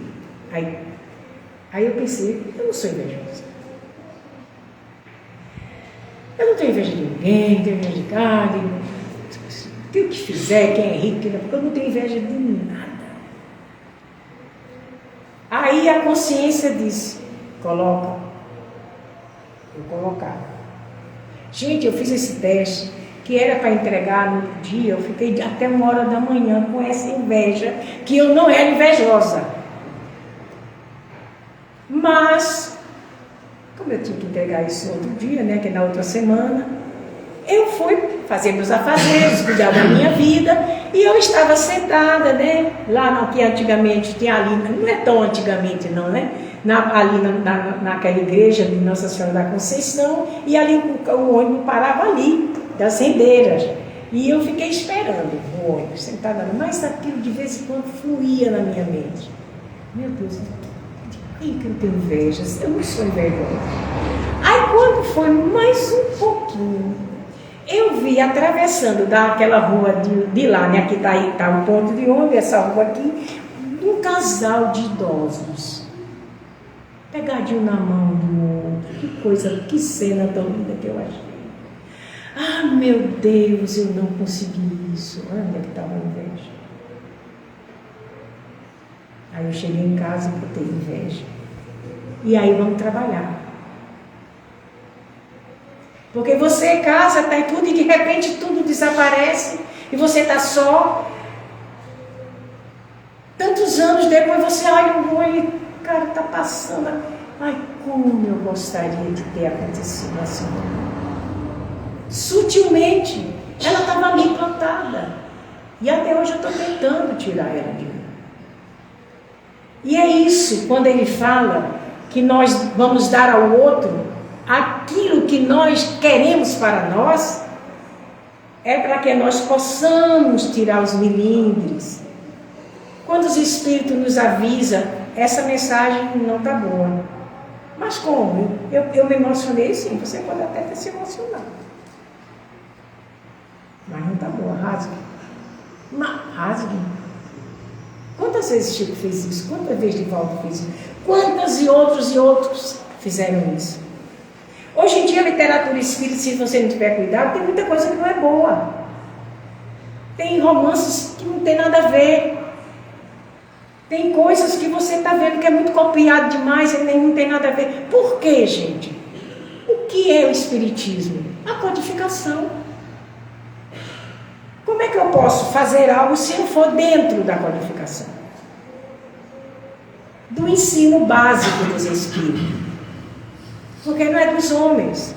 Aí eu pensei, eu não sou invejosa. Eu não tenho inveja de ninguém, não tenho inveja de carne, o que fizer, quem é rico, quem não, porque eu não tenho inveja de nada. Aí a consciência disse, coloca. Eu colocava. Gente, eu fiz esse teste, que era para entregar no outro dia, eu fiquei até 1h da manhã com essa inveja, que eu não era invejosa. Mas, como eu tinha que entregar isso no outro dia, né, que é na outra semana, eu fui fazer meus afazeres, cuidar da minha vida, e eu estava sentada, né, lá que antigamente tinha ali, não é tão antigamente não, né, ali naquela igreja de Nossa Senhora da Conceição, e ali o ônibus parava ali, das rendeiras, e eu fiquei esperando o ônibus, sentada, mas aquilo de vez em quando fluía na minha mente. Meu Deus, que eu tenho inveja, eu não sou invejosa. Aí quando foi mais um pouquinho, eu vi atravessando daquela rua de lá, né, aqui está o ponto de ônibus, essa rua aqui, um casal de idosos, pegadinho na mão do outro. Que coisa, que cena tão linda que eu achei. Ah, meu Deus, eu não consegui isso. Onde é que estava a inveja? Aí eu cheguei em casa e botei inveja. E aí vamos trabalhar. Porque você casa, está em tudo e de repente tudo desaparece e você está só. Tantos anos depois você olha o olho e o cara está passando. Ai, como eu gostaria de ter acontecido assim. Sutilmente, ela estava ali plantada. E até hoje eu estou tentando tirar ela de mim. E é isso, quando ele fala que nós vamos dar ao outro aquilo que nós queremos para nós, é para que nós possamos tirar os milindres. Quando os Espíritos nos avisam, essa mensagem não está boa. Mas como? Eu me emocionei, sim, você pode até ter se emocionado. Mas não está boa, rasgue. Rasgue. Quantas vezes Chico fez isso? Quantas vezes Divaldo fez isso? Quantas e outros fizeram isso? Hoje em dia, a literatura espírita, se você não tiver cuidado, tem muita coisa que não é boa. Tem romances que não tem nada a ver. Tem coisas que você está vendo que é muito copiado demais e nem não tem nada a ver. Por quê, gente? O que é o espiritismo? A codificação. Como é que eu posso fazer algo se eu for dentro da codificação? Do ensino básico dos Espíritos. Porque não é dos homens.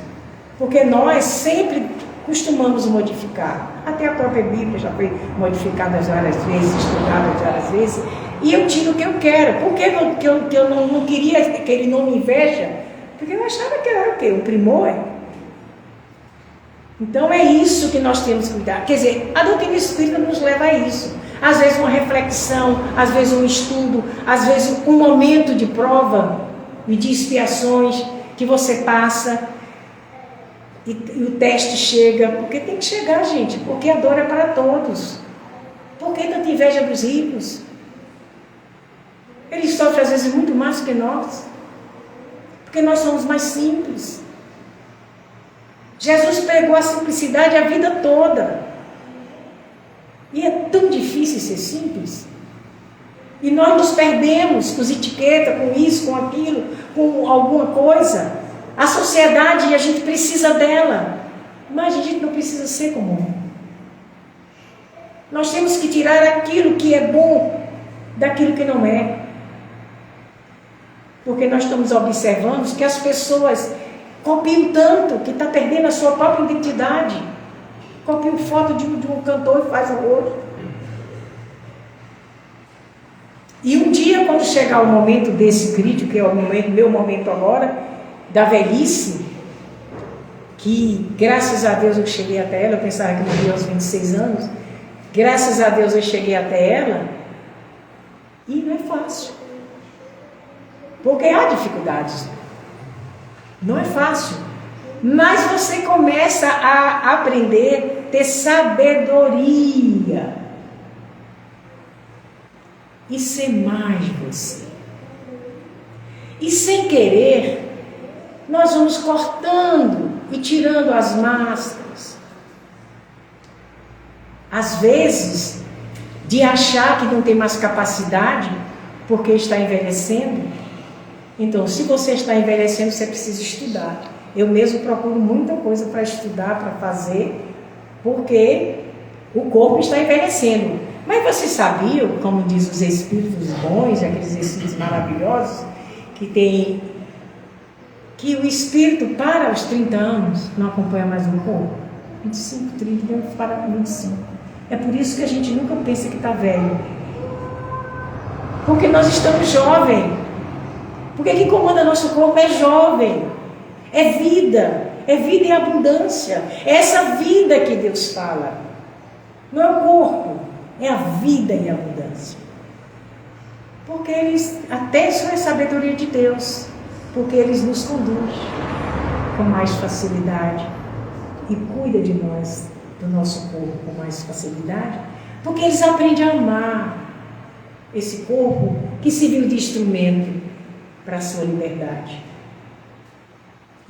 Porque nós sempre costumamos modificar. Até a própria Bíblia já foi modificada várias vezes, estudada várias vezes. E eu tiro o que eu quero. Por que eu não queria que ele não me inveja? Porque eu achava que era o quê? Um primor. Então é isso que nós temos que cuidar. Quer dizer, a doutrina espírita nos leva a isso. Às vezes uma reflexão, às vezes um estudo, às vezes um momento de prova e de expiações que você passa e o teste chega, porque tem que chegar, gente, porque a dor é para todos. Por que tanta inveja dos ricos? Eles sofrem às vezes muito mais que nós, porque nós somos mais simples. Jesus pregou a simplicidade a vida toda, e é tão difícil ser simples. E nós nos perdemos com etiquetas, com isso, com aquilo, com alguma coisa. A sociedade, a gente precisa dela, mas a gente não precisa ser comum. Nós temos que tirar aquilo que é bom daquilo que não é. Porque nós estamos observando que as pessoas copiam tanto que está perdendo a sua própria identidade. Copiam foto de um cantor e faz o outro. E um dia, quando chegar o momento desse crítico, que é o meu momento agora, da velhice, que graças a Deus eu cheguei até ela, eu pensava que morria aos 26 anos, graças a Deus eu cheguei até ela, e não é fácil. Porque há dificuldades. Não é fácil. Mas você começa a aprender a ter sabedoria. E ser mais você. E sem querer, nós vamos cortando e tirando as máscaras. Às vezes, de achar que não tem mais capacidade, porque está envelhecendo. Então, se você está envelhecendo, você precisa estudar. Eu mesmo procuro muita coisa para estudar, para fazer, porque o corpo está envelhecendo. Mas você sabia, como diz os espíritos bons, aqueles espíritos maravilhosos, que o espírito para aos 30 anos não acompanha mais o corpo? 25, 30, deve parar com 25. É por isso que a gente nunca pensa que está velho. Porque nós estamos jovens. Porque quem comanda nosso corpo é jovem. É vida em abundância. É essa vida que Deus fala. Não é o corpo, é a vida em abundância. Porque até isso é sabedoria de Deus. Porque eles nos conduzem com mais facilidade e cuida de nós, do nosso corpo com mais facilidade, porque eles aprendem a amar esse corpo que serviu de instrumento para a sua liberdade.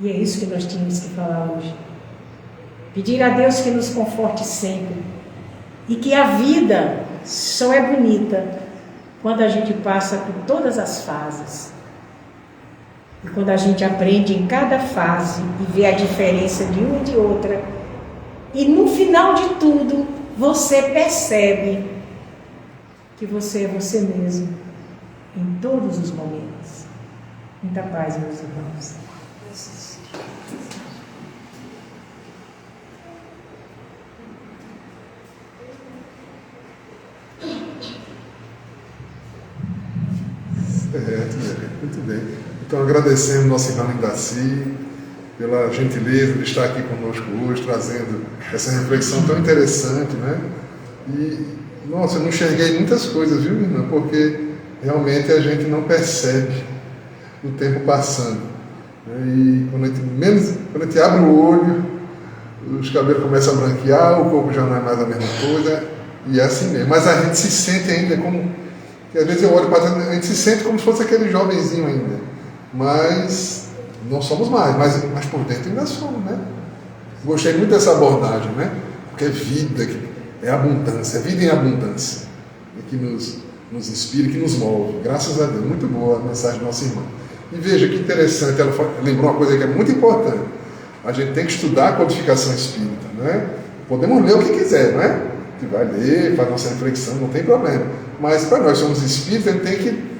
E é isso que nós tínhamos que falar hoje. Pedir a Deus que nos conforte sempre e que a vida só é bonita quando a gente passa por todas as fases. E quando a gente aprende em cada fase e vê a diferença de uma e de outra, e no final de tudo, você percebe que você é você mesmo em todos os momentos. Muita paz, meus irmãos. Muito bem. Então, agradecendo nossa irmã Lindaci pela gentileza de estar aqui conosco hoje, trazendo essa reflexão tão interessante, né? E, nossa, eu não enxerguei muitas coisas, viu, irmã? Porque realmente a gente não percebe o tempo passando. Né? E quando a gente abre o olho, os cabelos começam a branquear, o corpo já não é mais a mesma coisa, e é assim mesmo. Mas a gente se sente ainda como... que às vezes eu olho para trás, a gente se sente como se fosse aquele jovenzinho ainda. Mas não somos mais, mas por dentro ainda somos, né? Gostei muito dessa abordagem, né? Porque é vida, é abundância, é vida em abundância, que nos inspira, que nos move. Graças a Deus. Muito boa a mensagem da nossa irmã. E veja que interessante, ela lembrou uma coisa que é muito importante. A gente tem que estudar a codificação espírita, né? Podemos ler o que quiser, não é? A gente vai ler, faz nossa reflexão, não tem problema. Mas para nós somos espíritos, a gente tem que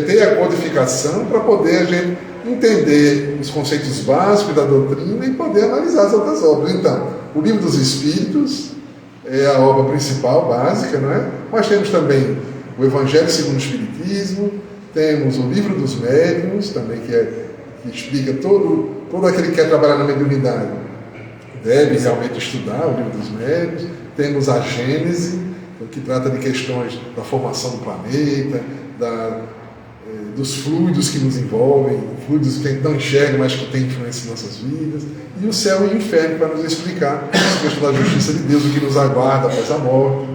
ter a codificação para poder a gente entender os conceitos básicos da doutrina e poder analisar as outras obras. Então, o Livro dos Espíritos é a obra principal, básica, não é? Mas temos também o Evangelho segundo o Espiritismo, temos o Livro dos Médiuns, também que explica todo aquele que quer trabalhar na mediunidade deve realmente estudar o Livro dos Médiuns. Temos a Gênese, que trata de questões da formação do planeta, dos fluidos que nos envolvem, fluidos que a gente não enxerga, mas que têm influência em nossas vidas, e o céu e o inferno para nos explicar a questão da justiça de Deus, o que nos aguarda após a morte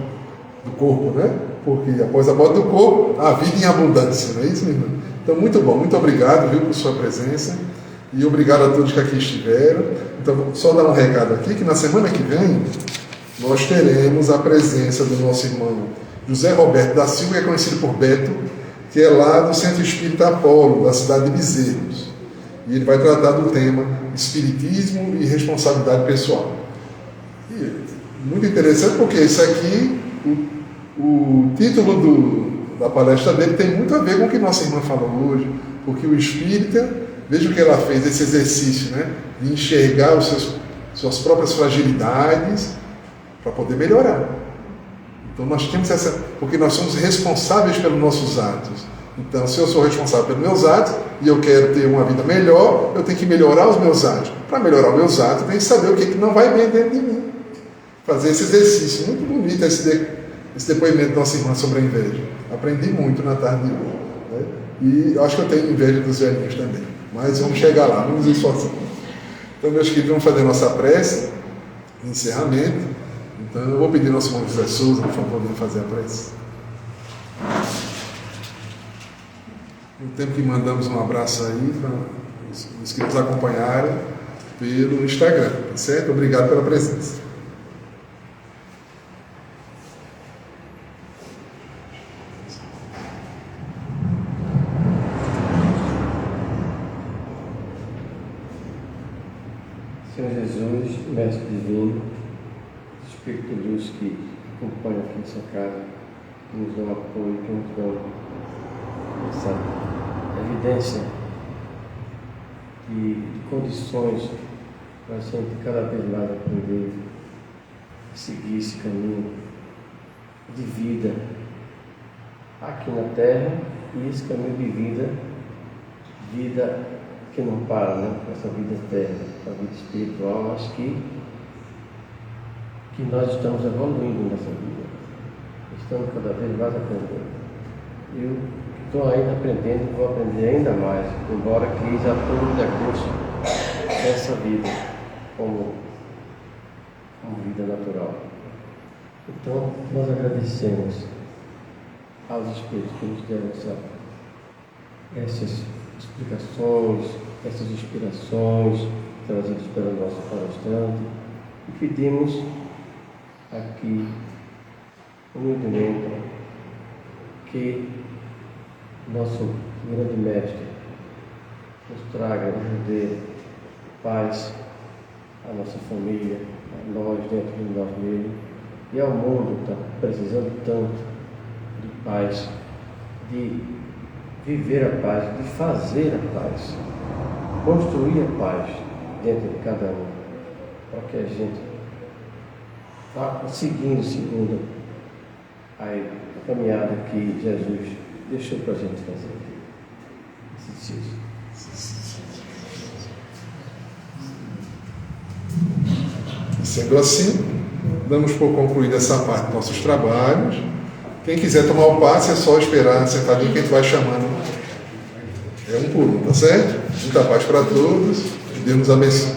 do corpo, né? Porque após a morte do corpo, há vida em abundância, não é isso, minha irmã? Então, muito bom, muito obrigado, viu, por sua presença, e obrigado a todos que aqui estiveram. Então, vou só dar um recado aqui, que na semana que vem, nós teremos a presença do nosso irmão José Roberto da Silva, que é conhecido por Beto, que é lá do Centro Espírita Apolo, da cidade de Bezerros. E ele vai tratar do tema Espiritismo e Responsabilidade Pessoal. E muito interessante, porque isso aqui, o título da palestra dele tem muito a ver com o que nossa irmã falou hoje, porque o espírita, veja o que ela fez, esse exercício, né, de enxergar suas próprias fragilidades para poder melhorar. Então nós temos essa, porque nós somos responsáveis pelos nossos atos. Então, se eu sou responsável pelos meus atos e eu quero ter uma vida melhor, eu tenho que melhorar os meus atos. Para melhorar os meus atos, eu tenho que saber o que não vai bem dentro de mim. Fazer esse exercício. Muito bonito esse depoimento da nossa irmã sobre a inveja. Aprendi muito na tarde de hoje, né? E eu acho que eu tenho inveja dos velhinhos também. Mas vamos chegar lá, vamos esforçar. Então, meus queridos, vamos fazer a nossa prece de encerramento. Então, eu vou pedir ao nosso irmão José Souza, por favor, de fazer a prece. No tempo que mandamos um abraço aí para os que nos acompanharem pelo Instagram, tá certo? Obrigado pela presença. Senhor Jesus, Mestre Divino, Espírito de Luz que acompanha aqui nessa casa, que nos dá apoio, que nos dá essa evidência de condições para a gente cada vez mais aprender a seguir esse caminho de vida aqui na Terra e esse caminho de vida que não para, né? Essa vida eterna, essa vida espiritual, mas que nós estamos evoluindo nessa vida, estamos cada vez mais aprendendo. Eu estou ainda aprendendo, vou aprender ainda mais, embora que já estou no decurso dessa vida como vida natural. Então, nós agradecemos aos Espíritos que nos deram essas explicações, essas inspirações trazidas pelo nosso palestrante e pedimos aqui humildemente que nosso grande mestre nos traga, nos dê paz à nossa família, a nós dentro de nós mesmos e ao mundo que está precisando tanto de paz, de viver a paz, de fazer a paz, construir a paz dentro de cada um, para que a gente vá segundo a caminhada que Jesus deixou para a gente fazer. Sendo assim, damos por concluída essa parte dos nossos trabalhos. Quem quiser tomar o passe é só esperar sentadinho que a gente vai chamando. É um por um, tá certo? Muita paz para todos. Que Deus nos abençoe.